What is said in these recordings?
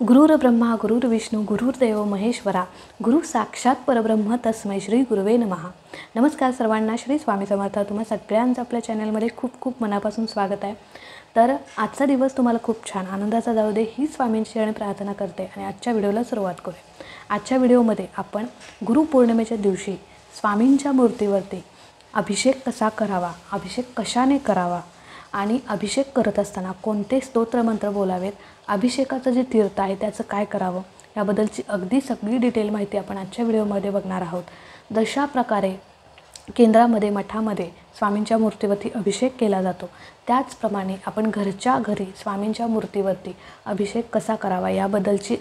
गुरुर्ब्रह्मा गुरुर्विष्णू गुरुर्देव महेश्वरा गुरु साक्षात परब्रह्म तस्मै श्री गुरुवे नमः। नमस्कार सर्वांना, श्री स्वामी समर्थ। तुम्हा सगळ्यांचं आपल्या चॅनलमध्ये खूप खूप मनापासून स्वागत आहे। तर आजचा दिवस तुम्हाला खूप छान आनंदाचा जाऊ दे ही स्वामींची चरणी प्रार्थना करते आणि आजच्या व्हिडिओला सुरुवात करूया। आजच्या व्हिडिओमध्ये आपण गुरुपौर्णिमेच्या दिवशी स्वामींच्या मूर्तीवरती अभिषेक कसा करावा, अभिषेक कशाने करावा आणि अभिषेक करत असताना कोणते स्तोत्र मंत्र बोलावेत, अभिषेकाचं जे तीर्थ आहे त्याचं काय करावं याबद्दलची अगदी सगळी डिटेल माहिती आपण आजच्या व्हिडिओमध्ये बघणार आहोत। जशा प्रकारे केंद्रामध्ये मठामध्ये स्वामींच्या मूर्तीवरती अभिषेक केला जातो त्याचप्रमाणे आपण घरच्या घरी स्वामींच्या मूर्तीवरती अभिषेक कसा करावा याबद्दलची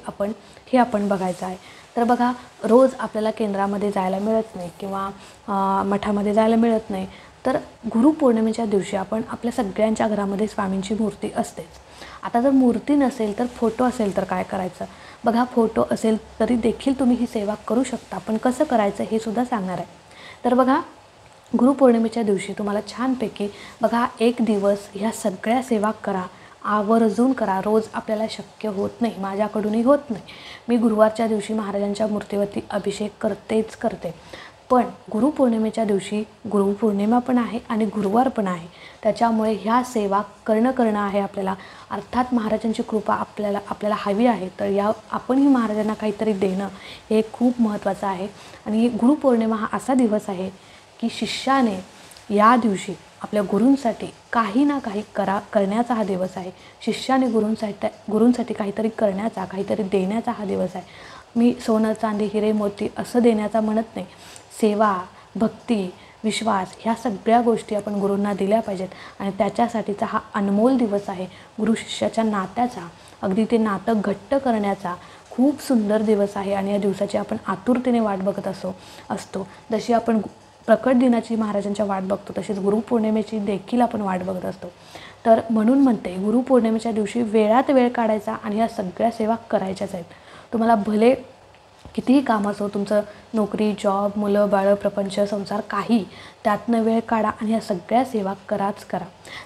आपण बघायचं आहे। तर बघा, रोज आपल्याला केंद्रामध्ये जायला मिळत नाही किंवा मठामध्ये जायला मिळत नाही, तर गुरुपौर्णिमेच्या दिवशी आपण आपल्या सगळ्यांच्या घरामध्ये स्वामींची मूर्ती असतेच। आता जर मूर्ती नसेल तर फोटो असेल तर काय करायचं? बघा, फोटो असेल तरी देखील तुम्ही ही सेवा करू शकता, पण कसं करायचं हे सुद्धा सांगणार आहे। तर बघा, गुरुपौर्णिमेच्या दिवशी तुम्हाला छानपैकी बघा एक दिवस ह्या सगळ्या सेवा करा, आवर्जून करा। रोज आपल्याला शक्य होत नाही, माझ्याकडूनही होत नाही। मी गुरुवारच्या दिवशी महाराजांच्या मूर्तीवरती अभिषेक करते, पण गुरुपौर्णिमेच्या दिवशी गुरुपौर्णिमा पण आहे आणि गुरुवार पण आहे, त्याच्यामुळे ह्या सेवा करणं आहे आपल्याला। अर्थात महाराजांची कृपा आपल्याला हवी आहे, तर आपणही महाराजांना काहीतरी देणं हे खूप महत्त्वाचं आहे। आणि गुरुपौर्णिमा हा असा दिवस आहे की शिष्याने या दिवशी आपल्या गुरूंसाठी काही ना काही करण्याचा हा दिवस आहे। शिष्याने गुरूंसाठी काहीतरी करण्याचा, काहीतरी देण्याचा हा दिवस आहे। मी सोनं चांदी हिरे मोती असं देण्याचा म्हणत नाही। सेवा, भक्ती, विश्वास ह्या सगळ्या गोष्टी आपण गुरूंना दिल्या पाहिजेत आणि त्याच्यासाठीचा हा अनमोल दिवस आहे। गुरु शिष्याच्या नात्याचा, अगदी ते नातं घट्ट करण्याचा खूप सुंदर दिवस आहे आणि या दिवसाची आपण आतुरतेने वाट बघत असतो। जशी आपण प्रकट दिनाची महाराजांच्या वाट बघतो, तशीच गुरुपौर्णिमेची देखील आपण वाट बघत असतो। तर म्हणून म्हणते, गुरुपौर्णिमेच्या दिवशी वेळात वेळ काढायचा आणि ह्या सगळ्या सेवा करायच्याच आहेत। तुम्हाला भले कितीही काम असो, तुमचं नोकरी, जॉब, मुलं बाळं, प्रपंच, संसार काही, त्यातनं वेळ काढा आणि ह्या सगळ्या सेवा करा।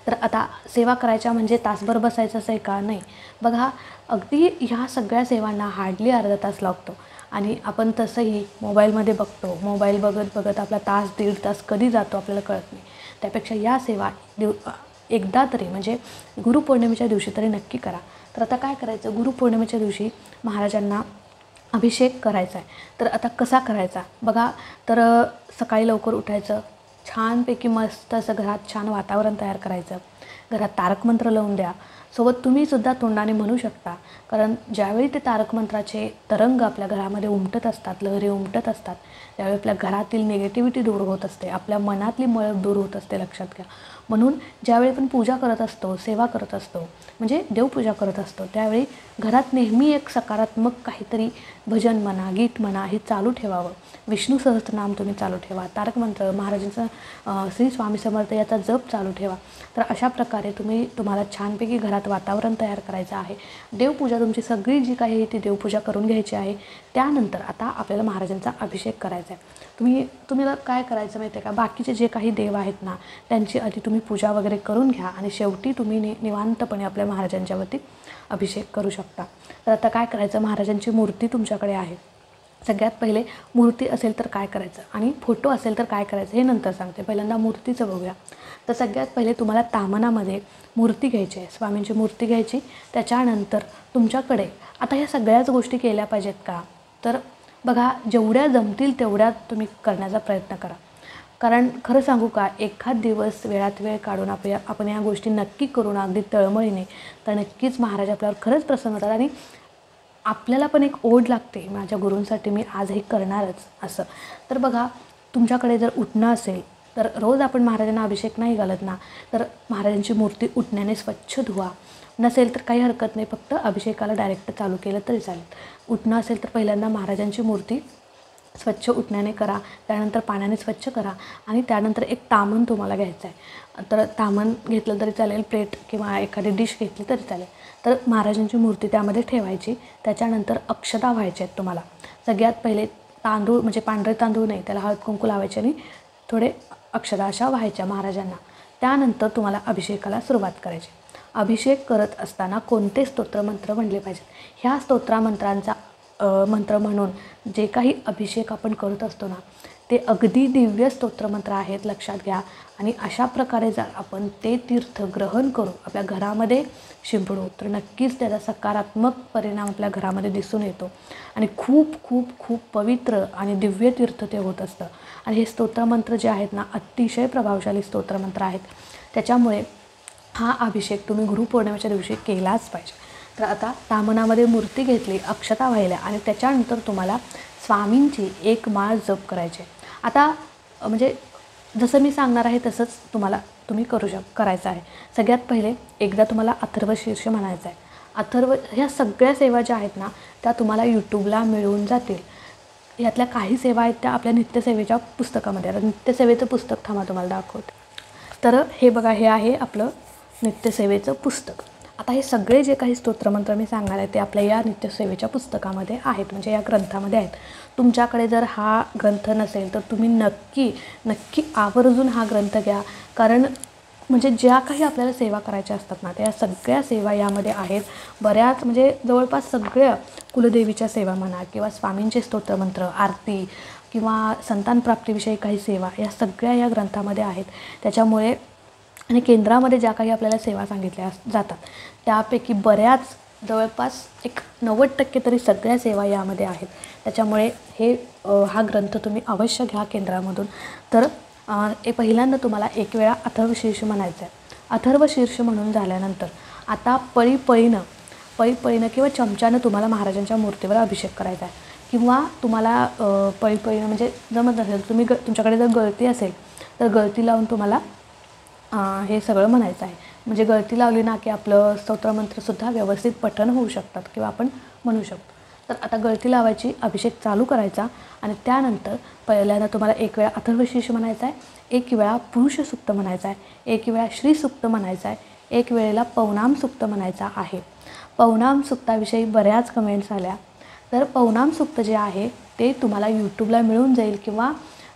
तर आता सेवा करायच्या म्हणजे तासभर बसायचं असं आहे का? नाही। बघा, अगदी ह्या सगळ्या सेवांना हार्डली अर्धा तास लागतो आणि आपण तसंही मोबाईलमध्ये बघतो। मोबाईल बघत आपला तास दीड तास कधी जातो आपल्याला कळत नाही। त्यापेक्षा या सेवा एकदा तरी म्हणजे गुरुपौर्णिमेच्या दिवशी तरी नक्की करा। तर आता काय करायचं? गुरुपौर्णिमेच्या दिवशी महाराजांना अभिषेक करायचा आहे, तर आता कसा करायचा? बघा, तर सकाळी लवकर उठायचं, छानपैकी मस्त असं घरात छान वातावरण तयार करायचं, घरात तारक मंत्र लावून द्या, सोबत तुम्ही सुद्धा तोंडाने म्हणू शकता, कारण ज्यावेळी ते तारक मंत्राचे तरंग आपल्या घरामध्ये उमटत असतात, लहरी उमटत असतात, त्यावेळी आपल्या घरातील निगेटिव्हिटी दूर होत असते, आपल्या मनातली मळप दूर होत असते, लक्षात घ्या। म्हणून ज्यावेळी आपण पूजा करत असतो, सेवा करत असतो, म्हणजे देवपूजा करत असतो, त्यावेळी घरात नेहमी एक सकारात्मक काहीतरी भजन म्हणा, गीत म्हणा हे चालू ठेवावं। विष्णू सहस्त्रनाम तुम्ही चालू ठेवा, तारक मंत्र, महाराजांचा श्री स्वामी समर्थ याचा जप चालू ठेवा। तर अशा प्रकारे तुम्हाला छानपैकी घरात वातावरण तयार करायचं आहे। देवपूजा तुमची सगळी जी काही आहे ती देवपूजा करून घ्यायची आहे। त्यानंतर आता आपल्याला महाराजांचा अभिषेक करायचा आहे। तुम्हाला काय करायचं माहिती आहे का? बाकीचे जे काही देव आहेत ना, त्यांची आधी तुम्ही पूजा वगैरे करून घ्या आणि शेवटी तुम्ही निवांतपणे आपल्या महाराजांच्यावरती अभिषेक करू शकता। तर आता काय करायचं? महाराजांची मूर्ती तुमच्याकडे आहे, सगळ्यात पहिले मूर्ती असेल तर काय करायचं आणि फोटो असेल तर काय करायचं हे नंतर सांगते। पहिल्यांदा मूर्तीचं बघूया। तर सगळ्यात पहिले तुम्हाला तामनामध्ये मूर्ती घ्यायची आहे, स्वामींची मूर्ती घ्यायची। त्याच्यानंतर तुमच्याकडे आता ह्या सगळ्याच गोष्टी केल्या पाहिजेत का? तर बघा, जेवढ्या जमतील तेवढ्या तुम्ही करण्याचा प्रयत्न करा, कारण खरं सांगू का, एखाद दिवस वेळात वेळ काढून आपण या गोष्टी नक्की करून अगदी तळमळीने, तर नक्कीच महाराज आपल्यावर खरंच प्रसन्न होतात आणि आपल्याला पण एक ओढ लागते, माझ्या गुरूंसाठी मी आज हे करणारच असं। तर बघा, तुमच्याकडे जर उटणं असेल तर रोज आपण महाराजांना अभिषेक नाही घालत ना, तर महाराजांची मूर्ती उटण्याने स्वच्छ धुवा। नसेल तर काही हरकत नाही, फक्त अभिषेकाला डायरेक्ट चालू केलं तरी चालेल। उटणं असेल तर पहिल्यांदा महाराजांची मूर्ती स्वच्छ उटण्याने करा, त्यानंतर पाण्याने स्वच्छ करा आणि त्यानंतर एक तामण तुम्हाला घ्यायचं आहे। तर तामण घेतलं तरी चालेल, प्लेट किंवा एखादी डिश घेतली तरी चालेल। तर महाराजांची मूर्ती त्यामध्ये ठेवायची। त्याच्यानंतर अक्षता व्हायच्या आहेत तुम्हाला। सगळ्यात पहिले तांदूळ, म्हणजे पांढरे तांदूळ नाही, त्याला हळद कुंकू लावायचे आणि थोडे अक्षता अशा व्हायच्या महाराजांना। त्यानंतर तुम्हाला अभिषेकाला सुरुवात करायची। अभिषेक करत असताना कोणते स्तोत्रमंत्र म्हणले पाहिजेत. ह्या स्तोत्रमंत्रांचा मंत्र म्हणून जे काही अभिषेक आपण करत असतो ना, ते अगदी दिव्य स्तोत्रमंत्र आहेत, लक्षात घ्या. आणि अशा प्रकारे जर आपण ते तीर्थ ग्रहण करू, आपल्या घरामध्ये शिंपडू, तर नक्कीच त्याचा सकारात्मक परिणाम आपल्या घरामध्ये दिसून येतो आणि खूप खूप खूप पवित्र आणि दिव्य तीर्थ ते होत असतं. आणि हे स्तोत्रमंत्र जे आहेत ना, अतिशय प्रभावशाली स्तोत्रमंत्र आहेत. त्याच्यामुळे हा अभिषेक तुम्ही गुरुपौर्णिमेच्या दिवशी केलाच पाहिजे. तर आता तामनामध्ये मूर्ती घेतली, अक्षता वाहिल्या आणि त्याच्यानंतर तुम्हाला स्वामींची एक माळ जप करायची. आता म्हणजे जसं मी सांगणार आहे तसंच तुम्ही करायचं आहे. सगळ्यात पहिले एकदा तुम्हाला अथर्व शीर्ष म्हणायचं आहे. अथर्व ह्या सगळ्या सेवा ज्या आहेत ना, त्या तुम्हाला यूट्यूबला मिळून जातील. यातल्या काही सेवा आहेत त्या आपल्या नित्यसेवेच्या पुस्तकामध्ये. आता नित्यसेवेचं पुस्तक थांबा तुम्हाला दाखवते. तर हे बघा, हे आहे आपलं नित्यसेवेचं पुस्तक. आता हे सगळे जे काही स्तोत्रमंत्र मी सांगणार आहे ते आपल्या या नित्यसेवेच्या पुस्तकामध्ये आहेत, म्हणजे या ग्रंथामध्ये आहेत. तुमच्याकडे जर हा ग्रंथ नसेल तर तुम्ही नक्की आवर्जून हा ग्रंथ घ्या. कारण म्हणजे ज्या काही आपल्याला सेवा करायच्या असतात ना, त्या सगळ्या सेवा यामध्ये आहेत. बऱ्याच म्हणजे जवळपास सगळ्या कुलदेवीच्या सेवा म्हणा किंवा स्वामींचे स्तोत्रमंत्र, आरती किंवा संतान प्राप्तीविषयी काही सेवा, या सगळ्या या ग्रंथामध्ये आहेत. त्याच्यामुळे आणि केंद्रामध्ये ज्या काही आपल्याला सेवा सांगितल्या जातात त्यापैकी बऱ्याच जवळपास एक 90% तरी सगळ्या सेवा यामध्ये आहेत. त्याच्यामुळे हा ग्रंथ तुम्ही अवश्य घ्या केंद्रामधून. तर पहिल्यांदा तुम्हाला एक वेळा अथर्व शीर्ष म्हणायचं आहे. अथर्व शीर्ष म्हणून झाल्यानंतर आता पळीपळीनं किंवा चमच्यानं तुम्हाला महाराजांच्या मूर्तीवर अभिषेक करायचा आहे. किंवा तुम्हाला पळीपळीनं म्हणजे जमत नसेल, तुमच्याकडे जर गळती असेल तर गळती लावून तुम्हाला हे सगळं म्हणायचं आहे. म्हणजे गळती लावली ना की आपलं स्तोत्रमंत्रसुद्धा व्यवस्थित पठण होऊ शकतात किंवा आपण म्हणू शकतो. तर आता गळती लावायची, अभिषेक चालू करायचा आणि त्यानंतर पहिल्यांदा तुम्हाला एक वेळा अथर्वशीर्ष म्हणायचा आहे, एक वेळा पुरुष सूक्त म्हणायचा आहे, एक वेळा श्री सूक्त म्हणायचा आहे, एक वेळेला पवनाम सूक्त म्हणायचा आहे. पवनाम सूक्ताविषयी बऱ्याच कमेंट्स आल्या. तर पवनाम सूक्त जे आहे ते तुम्हाला यूट्यूबला मिळून जाईल किंवा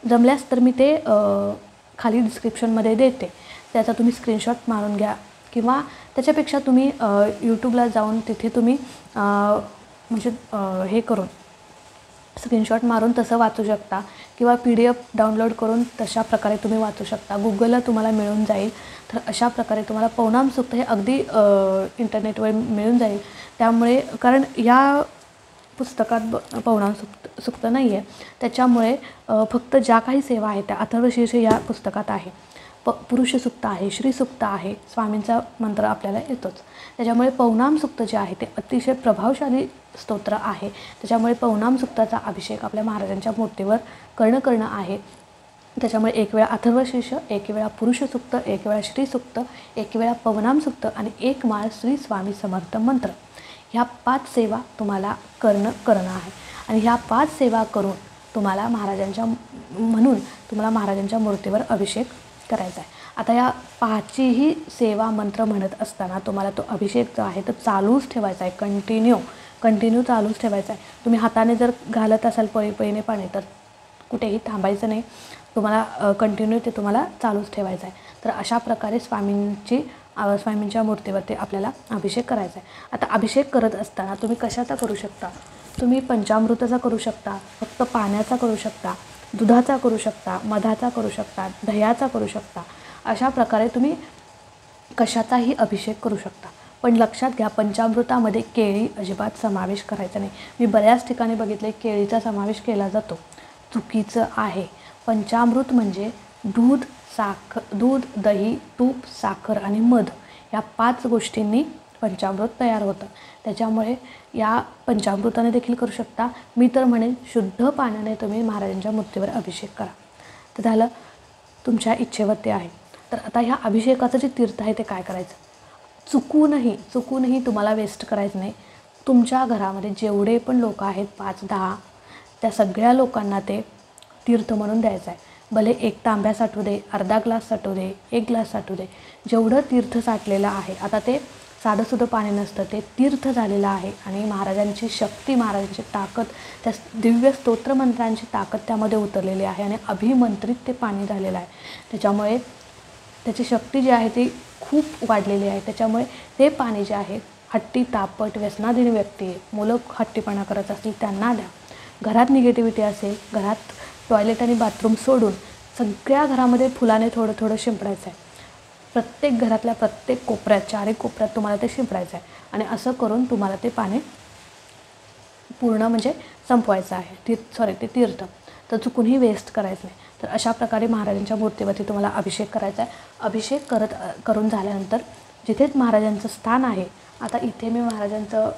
जमल्यास तर मी ते खाली डिस्क्रिप्शनमध्ये देते. त्याचा तुम्ही स्क्रीनशॉट मारून घ्या किंवा त्याच्यापेक्षा तुम्ही यूट्यूबला जाऊन तिथे तुम्ही म्हणजे हे करून स्क्रीनशॉट मारून तसं वाचू शकता किंवा PDF डाउनलोड करून तशा प्रकारे तुम्ही वाचू शकता. गुगलला तुम्हाला मिळून जाईल. तर अशा प्रकारे तुम्हाला पवनाम सूक्त हे अगदी इंटरनेटवर मिळून जाईल. त्यामुळे कारण या पुस्तकात पवनाम सूक्त नाही आहे, त्याच्यामुळे फक्त ज्या काही सेवा आहेत त्या अथर्वशीर्ष या पुस्तकात आहे. पुरुष सूक्त आहे, श्री सूक्त आहे, स्वामींचा मंत्र आपल्याला येतोच. त्याच्यामुळे पवनाम सूक्त जे आहे ते अतिशय प्रभावशाली स्तोत्र आहे. त्याच्यामुळे पवनाम सूक्ताचा अभिषेक आपल्या महाराजांच्या मूर्तीवर करणं आहे. त्याच्यामुळे एक वेळा अथर्वशीर्ष, एक वेळा पुरुष सूक्त, एक वेळा श्री सूक्त, एक वेळा पवनाम सूक्त आणि एक माळ श्री स्वामी समर्थ मंत्र, ह्या 5 सेवा तुम्हाला करणं आहे. आणि ह्या 5 सेवा करून तुम्हाला महाराजांच्या मूर्तीवर अभिषेक करायचा आहे. आता या 5हीही सेवा मंत्र म्हणत असताना तुम्हाला तो अभिषेक जो आहे तो चालूच ठेवायचा आहे. कंटिन्यू चालूच ठेवायचा आहे. तुम्ही हाताने जर घालत असाल पळीपळीने पाणी तर कुठेही थांबायचं नाही. तुम्हाला कंटिन्यू ते तुम्हाला चालूच ठेवायचं आहे. तर अशा प्रकारे स्वामींच्या मूर्तीवरती आपल्याला अभिषेक करायचा आहे. आता अभिषेक करत असताना तुम्ही कशाचा करू शकता? तुम्ही पंचामृताचा करू शकता, फक्त पाण्याचा करू शकता, दुधाचा करू शकता, मधाचा करू शकता, दह्याचा करू शकता. अशा प्रकारे तुम्ही कशाचाही अभिषेक करू शकता. पण लक्षात घ्या, पंचामृतामध्ये केळी अजिबात समावेश करायचा नाही. मी बऱ्याच ठिकाणी बघितले केळीचा समावेश केला जातो, चुकीचं आहे. पंचामृत म्हणजे दूध, दही, तूप, साखर आणि मध या 5 गोष्टींनी पंचामृत तयार होतं. त्याच्यामुळे या पंचामृताने देखील करू शकता. मी तर म्हणेन शुद्ध पाण्याने तुम्ही महाराजांच्या मूर्तीवर अभिषेक करा. तर झालं, तुमच्या इच्छेवरती आहे. तर आता ह्या अभिषेकाचं जे तीर्थ आहे ते काय करायचं? चुकूनही तुम्हाला वेस्ट करायचं नाही. तुमच्या घरामध्ये जेवढे पण लोक आहेत 5-10 त्या सगळ्या लोकांना ते तीर्थ म्हणून द्यायचं आहे. भले 1 तांब्या साठू दे, अर्धा ग्लास साठू दे, 1 ग्लास साठू दे, जेवढं तीर्थ साठलेलं आहे, आता ते साधंसुद्धा पाणी नसतं, ते तीर्थ झालेलं आहे. आणि महाराजांची शक्ती, महाराजांची ताकद, त्या दिव्य स्तोत्रमंत्रांची ताकद त्यामध्ये उतरलेली आहे आणि अभिमंत्रित ते पाणी झालेलं आहे. त्याच्यामुळे त्याची शक्ती जी आहे ती खूप वाढलेली आहे. त्याच्यामुळे ते पाणी जे आहे हट्टी, तापट, व्यसनाधीन व्यक्ती, मुलं हट्टीपणा करत असतील त्यांना द्या. घरात निगेटिव्हिटी असेल, घरात टॉयलेट आणि बाथरूम सोडून सगळ्या घरामध्ये फुलाने थोडं थोडं शिंपडायचं आहे. प्रत्येक घरातल्या प्रत्येक कोपऱ्यात, चारही कोपऱ्यात तुम्हाला ते शिंपडायचं आहे आणि असं करून तुम्हाला ते पाणी पूर्ण म्हणजे संपवायचं आहे. ते तीर्थ तर चुकूनही वेस्ट करायचं नाही. तर अशा प्रकारे महाराजांच्या मूर्तीवरती तुम्हाला अभिषेक करायचा आहे. अभिषेक करून झाल्यानंतर जिथेच महाराजांचं स्थान आहे, आता इथे मी महाराजांचं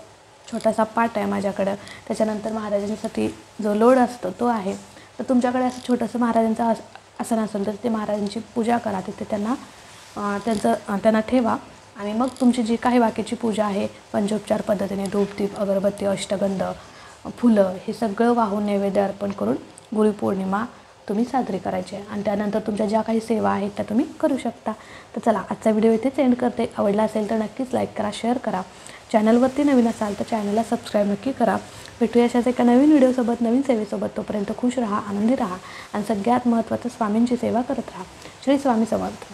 छोटासा पाट आहे माझ्याकडं, त्याच्यानंतर महाराजांसाठी जो लोड असतो तो आहे. तर तुमच्याकडे असं छोटंसं महाराजांचं आसन असेल तर ते महाराजांची पूजा करा. तिथे त्यांना ठेवा आणि मग तुमची जी काही बाकीची पूजा आहे पंचोपचार पद्धतीने धूप, अगरबत्ती, अष्टगंध, फुलं हे सगळं वाहून नैवेद्य अर्पण करून गुरुपौर्णिमा तुम्ही साजरी करायची आहे. आणि त्यानंतर तुमच्या ज्या काही सेवा आहेत त्या तुम्ही करू शकता. तर चला, आजचा व्हिडिओ इथेच एंड करते. आवडला असेल तर नक्कीच लाईक करा, शेअर करा. चॅनलवरती नवीन असाल तर चॅनलला सबस्क्राईब नक्की करा. भेटूया अशाच एका नवीन व्हिडिओसोबत, नवीन सेवेसोबत. तोपर्यंत खुश राहा, आनंदी राहा आणि सगळ्यात महत्त्वाचं स्वामींची सेवा करत राहा. श्री स्वामी समर्थ.